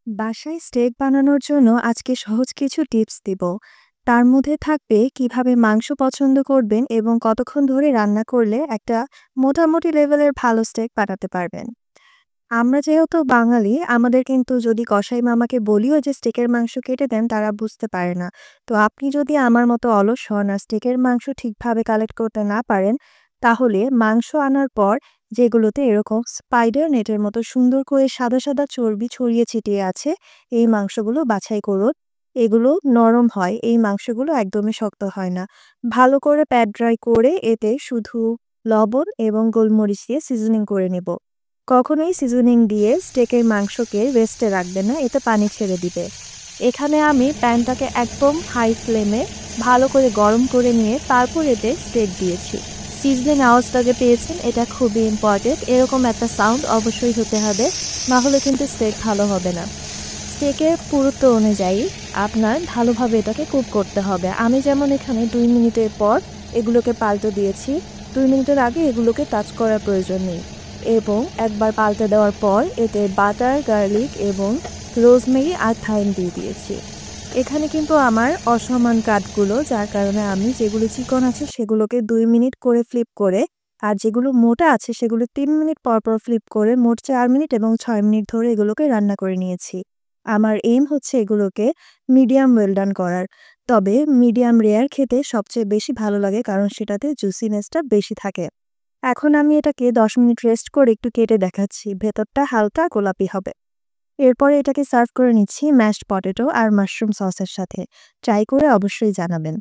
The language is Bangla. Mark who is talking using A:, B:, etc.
A: বাসায় স্টেক বানানোর জন্য আজকে সহজ কিছু টিপস দিব। তার মধ্যে থাকবে কিভাবে মাংস পছন্দ করবেন এবং কতক্ষণ ধরে রান্না করলে একটা মোটামুটি লেভেলের ভালো স্টেক বানাতে পারবেন। আমরা যেহেতু বাঙালি, আমাদের কিন্তু যদি কসাই মামাকে বলিও যে স্টেকের মাংস কেটে দেন, তারা বুঝতে পারে না। তো আপনি যদি আমার মতো অলস হন আর স্টেকের মাংস ঠিকভাবে কালেক্ট করতে না পারেন, তাহলে মাংস আনার পর যেগুলোতে এরকম স্পাইডার নেটের মতো সুন্দর করে সাদা সাদা চর্বি ছড়িয়ে ছিটিয়ে আছে, এই মাংসগুলো বাছাই করুন। এগুলো নরম হয়, এই মাংসগুলো একদমই শক্ত হয় না। ভালো করে প্যাট ড্রাই করে এতে শুধু লবণ এবং গোলমরিচ দিয়ে সিজনিং করে নেব। কখনোই সিজনিং দিয়ে স্টেকের মাংসকে রেস্টে রাখবে না, এতে পানি ছেড়ে দিবে। এখানে আমি প্যানটাকে একদম হাই ফ্লেমে ভালো করে গরম করে নিয়ে তারপর এতে স্টেক দিয়েছি। সিজনিং আওয়াজটা যে পেয়েছেন, এটা খুবই ইম্পর্টেন্ট। এরকম একটা সাউন্ড অবশ্যই হতে হবে, না হলে কিন্তু স্টেক ভালো হবে না। স্টেকের পুরুত্ব অনুযায়ী আপনার ভালোভাবে এটাকে কুক করতে হবে। আমি যেমন এখানে 2 মিনিটের পর এগুলোকে পাল্টে দিয়েছি। 2 মিনিটের আগে এগুলোকে টাচ করার প্রয়োজন নেই। এবং একবার পাল্টে দেওয়ার পর এতে বাটার, গার্লিক এবং রোজমেরি আর থাইম দিয়ে দিয়েছি। এখানে কিন্তু আমার অসমান কাটগুলো, যার কারণে আমি যেগুলো চিকন আছে সেগুলোকে 2 মিনিট করে ফ্লিপ করে, আর যেগুলো মোটা আছে সেগুলো 3 মিনিট পর পর ফ্লিপ করে মোট 4 মিনিট এবং 6 মিনিট ধরে এগুলোকে রান্না করে নিয়েছি। আমার এইম হচ্ছে এগুলোকে মিডিয়াম ওয়েল ডান করার। তবে মিডিয়াম রেয়ার খেতে সবচেয়ে বেশি ভালো লাগে, কারণ সেটাতে জুসিনেসটা বেশি থাকে। এখন আমি এটাকে 10 মিনিট রেস্ট করে একটু কেটে দেখাচ্ছি, ভেতরটা হালকা গোলাপি হবে। এরপরে এটাকে সার্ভ করে নিচ্ছি ম্যাশড পটেটো আর মাশরুম সসের সাথে। ট্রাই করে অবশ্যই জানাবেন।